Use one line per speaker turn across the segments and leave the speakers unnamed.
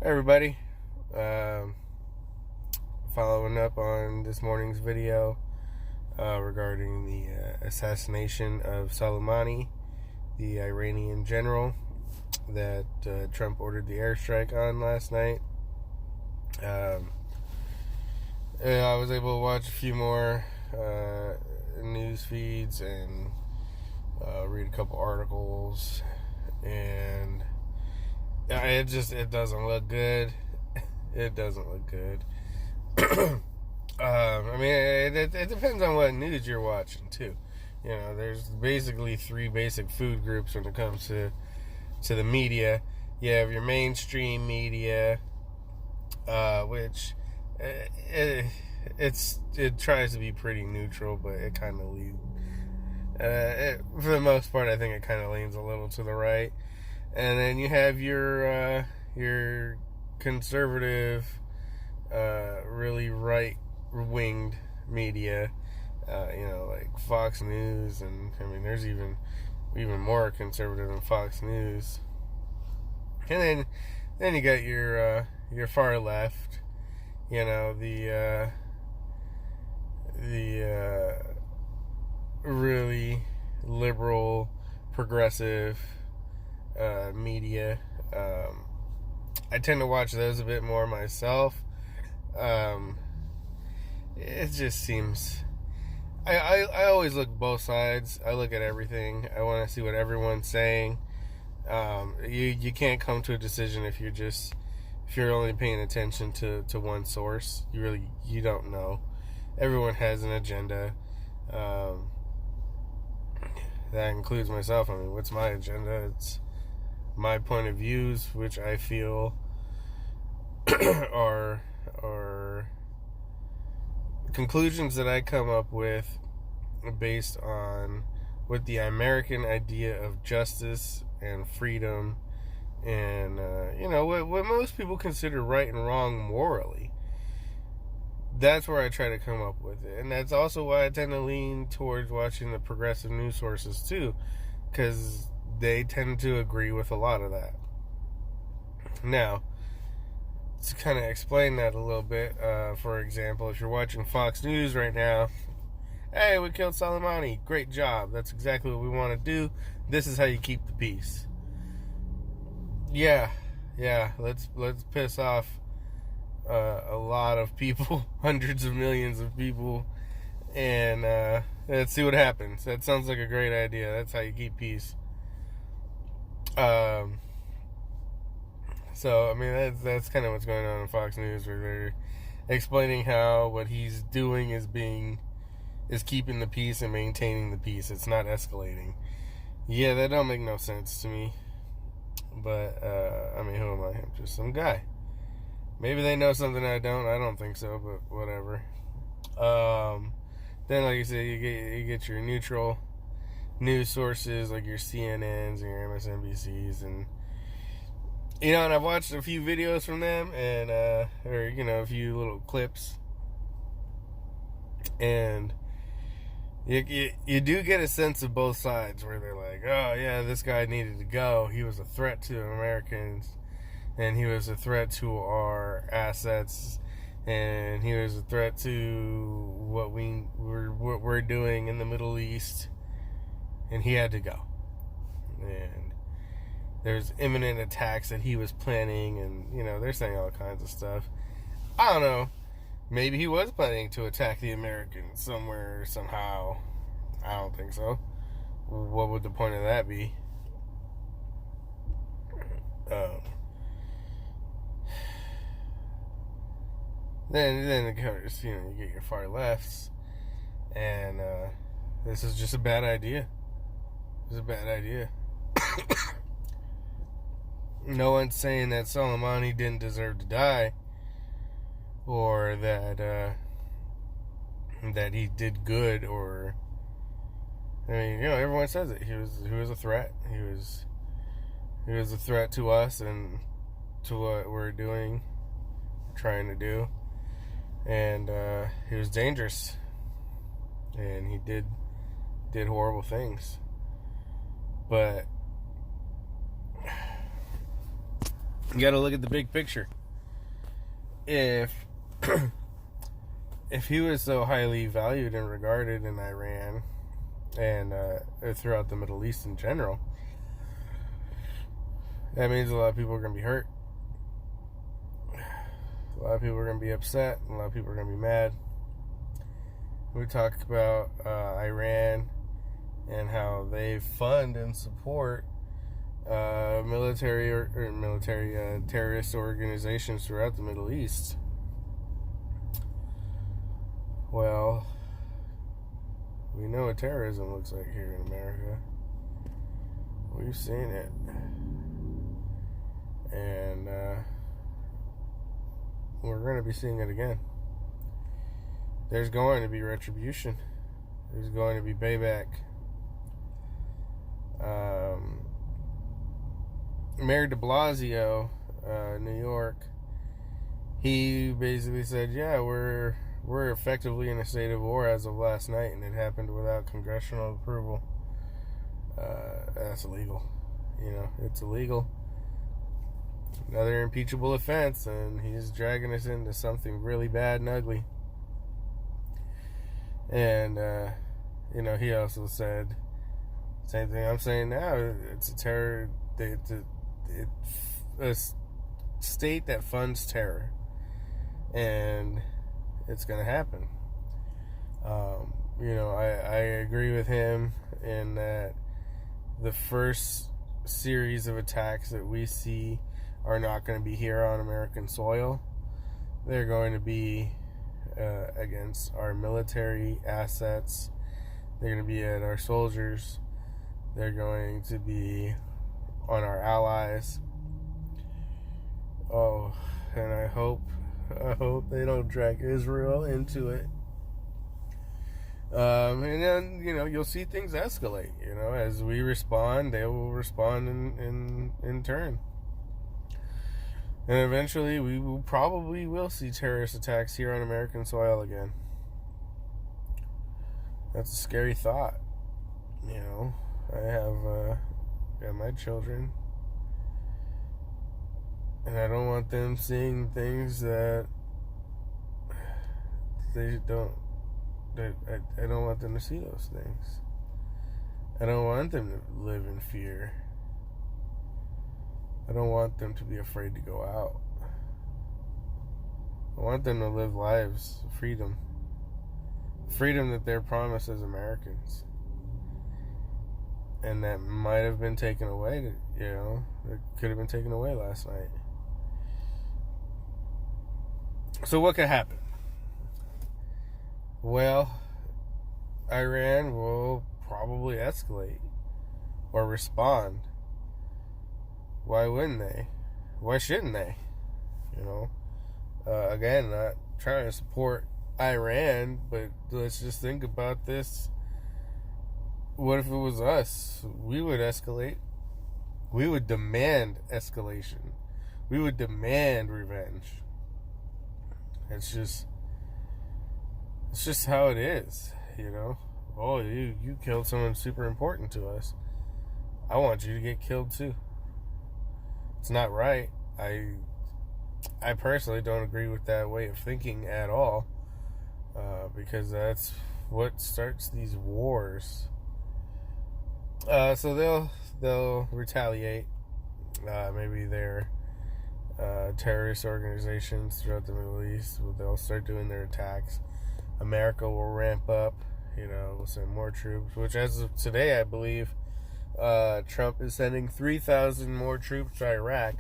Everybody, um, following up on this morning's video regarding the assassination of Soleimani, the Iranian general that Trump ordered the airstrike on last night. I was able to watch a few more news feeds and read a couple articles, and it doesn't look good. It doesn't look good. It depends on what news you're watching too. You know, there's basically three basic food groups when it comes to the media. You have your mainstream media, which it tries to be pretty neutral, but it kind of leads. For the most part, I think it kind of leans a little to the right. And then you have your conservative, really right-winged media, like Fox News, and there's even more conservative than Fox News. And then you got your far left, the really liberal, progressive media. I tend to watch those a bit more myself. It just seems I always look both sides. I look at everything. I want to see what everyone's saying. You can't come to a decision if you're only paying attention to one source. You don't know. Everyone has an agenda. That includes myself. What's my agenda? It's my point of views, which I feel are conclusions that I come up with based on what the American idea of justice and freedom and what most people consider right and wrong morally. That's where I try to come up with it. And that's also why I tend to lean towards watching the progressive news sources too, because they tend to agree with a lot of that. Now, to kind of explain that a little bit, for example, if you're watching Fox News right now, hey, we killed Soleimani, great job, that's exactly what we want to do, this is how you keep the peace. Yeah, let's piss off a lot of people, hundreds of millions of people, and let's see what happens. That sounds like a great idea. That's how you keep peace. So that's kind of what's going on in Fox News, where they're explaining how what he's doing is keeping the peace and maintaining the peace. It's not escalating. Yeah, that don't make no sense to me. But who am I? I'm just some guy. Maybe they know something I don't. I don't think so, but whatever. Then, like you said, you get your neutral news sources like your CNNs and your MSNBCs, and I've watched a few videos from them, and a few little clips, and you do get a sense of both sides, where they're like, oh yeah, this guy needed to go. He was a threat to Americans, and he was a threat to our assets, and he was a threat to what we're doing in the Middle East, and he had to go. And there's imminent attacks that he was planning, and they're saying all kinds of stuff. I don't know. Maybe he was planning to attack the Americans somewhere, somehow. I don't think so. What would the point of that be? Then of course, you get your far lefts, and this is just a bad idea. It's a bad idea. No one's saying that Soleimani didn't deserve to die, or that he did good, or everyone says it. He was a threat. He was a threat to us and to what we're doing, trying to do, and he was dangerous, and he did horrible things, but You got to look at the big picture. If if he was so highly valued and regarded in Iran and throughout the Middle East in general, that means a lot of people are going to be hurt. A lot of people are going to be upset. A lot of people are going to be mad. We talk about Iran and how they fund and support military terrorist organizations throughout the Middle East. Well, we know what terrorism looks like here in America. We've seen it. And we're going to be seeing it again. There's going to be retribution. There's going to be payback. Mayor de Blasio, New York, he basically said, yeah, we're effectively in a state of war as of last night, and it happened without congressional approval. That's illegal. You know, it's illegal. Another impeachable offense, and he's dragging us into something really bad and ugly. And, you know, he also said, same thing I'm saying now, it's a terror, it's a state that funds terror. And it's going to happen. You know, I agree with him in that the first series of attacks that we see are not going to be here on American soil. They're going to be against our military assets. They're going to be at our soldiers. They're going to be on our allies. Oh, and I hope they don't drag Israel into it. And then, you know, you'll see things escalate. You know, as we respond, they will respond in turn. And eventually, we will see terrorist attacks here on American soil again. That's a scary thought. You know, I have got my children, and I don't want them seeing things that they don't. I don't want them to see those things. I don't want them to live in fear. I don't want them to be afraid to go out. I want them to live lives of freedom. Freedom that they're promised as Americans. And that might have been taken away, you know, it could have been taken away last night. So what could happen? Well, Iran will probably escalate or respond. Why wouldn't they? Why shouldn't they? You know, again, not trying to support Iran, but let's just think about this. What if it was us? We would escalate. We would demand escalation. We would demand revenge. It's just how it is, you know. Oh, you killed someone super important to us. I want you to get killed too. It's not right. I personally don't agree with that way of thinking at all, because that's what starts these wars. So they'll retaliate. Maybe their terrorist organizations throughout the Middle East, they'll start doing their attacks. America will ramp up. You know, we'll send more troops. Which, as of today, I believe Trump is sending 3,000 more troops to Iraq.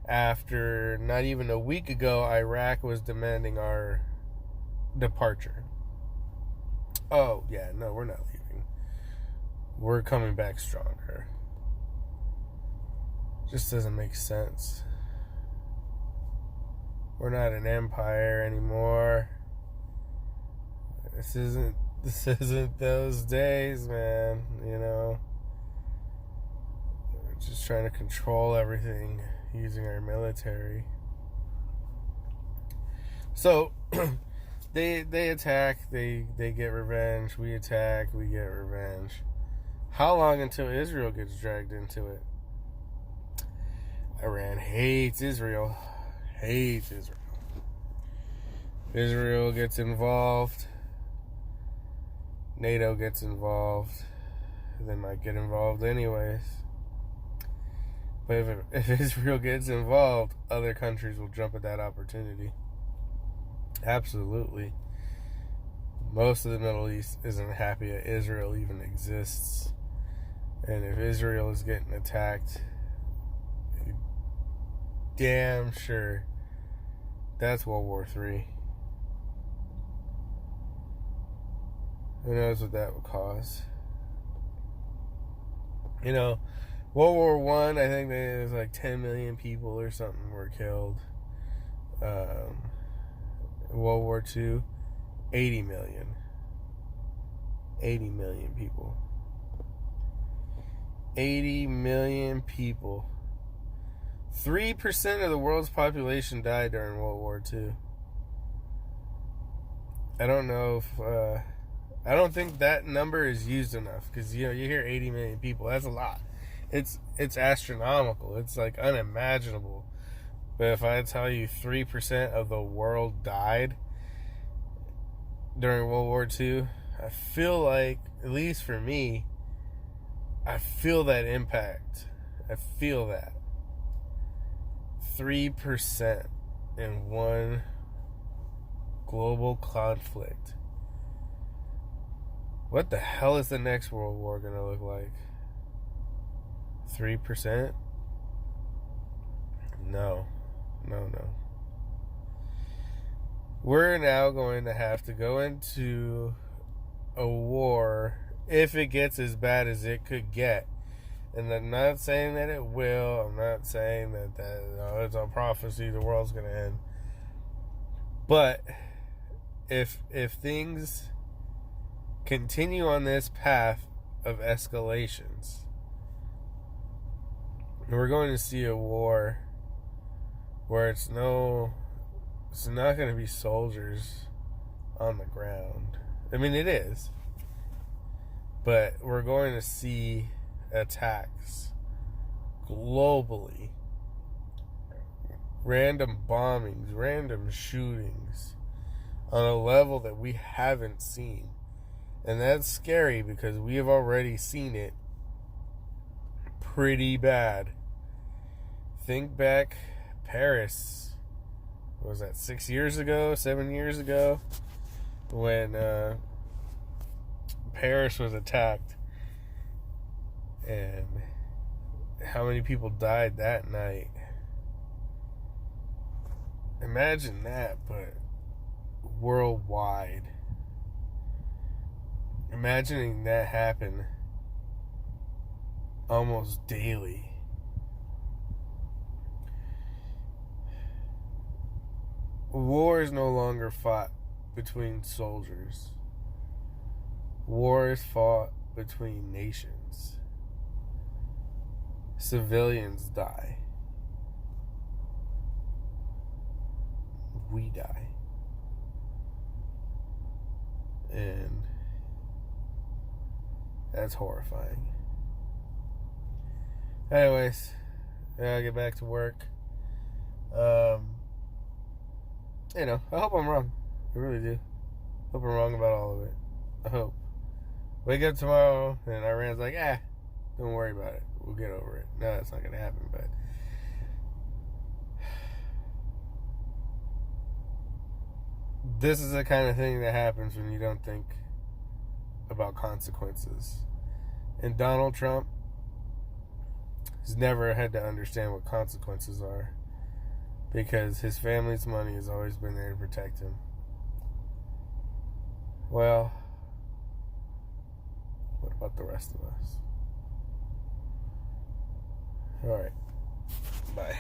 After not even a week ago, Iraq was demanding our departure. Oh, yeah, no, we're not leaving. We're coming back stronger. Just doesn't make sense. We're not an empire anymore. This isn't those days, man, you know. We're just trying to control everything using our military. So they attack, they get revenge, we attack, we get revenge. How long until Israel gets dragged into it? Iran hates Israel. Hates Israel. Israel gets involved. NATO gets involved. They might get involved anyways. But if Israel gets involved, other countries will jump at that opportunity. Absolutely. Most of the Middle East isn't happy that Israel even exists. And if Israel is getting attacked, damn sure that's World War III. Who knows what that would cause? You know, World War One, I think there was like 10 million people or something were killed. World War II, 80 million. 80 million people. 80 million people. 3% of the world's population died during World War II. I don't know if... I don't think that number is used enough, because you hear 80 million people. That's a lot. It's astronomical. It's like unimaginable. But if I tell you 3% of the world died during World War II, I feel like, at least for me, I feel that impact. I feel that. 3% in one global conflict. What the hell is the next World War going to look like? 3%? No. We're now going to have to go into a war if it gets as bad as it could get. And I'm not saying that it will. I'm not saying that it's a prophecy, the world's going to end. But if things continue on this path of escalations, we're going to see a war where it's not going to be soldiers on the ground. I mean, it is. But we're going to see attacks globally. Random bombings, random shootings on a level that we haven't seen. And that's scary because we have already seen it pretty bad. Think back, Paris. What was that, 6 years ago, 7 years ago? When Paris was attacked. And how many people died that night? Imagine that, but worldwide. Imagining that happen almost daily. War is no longer fought between soldiers. War is fought between nations. Civilians die. We die. And that's horrifying. Anyways, I gotta get back to work. I hope I'm wrong. I really do. Hope I'm wrong about all of it. I hope. Wake up tomorrow and Iran's like, don't worry about it. We'll get over it. No, that's not gonna happen, but this is the kind of thing that happens when you don't think about consequences. And Donald Trump has never had to understand what consequences are, because his family's money has always been there to protect him. Well, what about the rest of us? All right. Bye.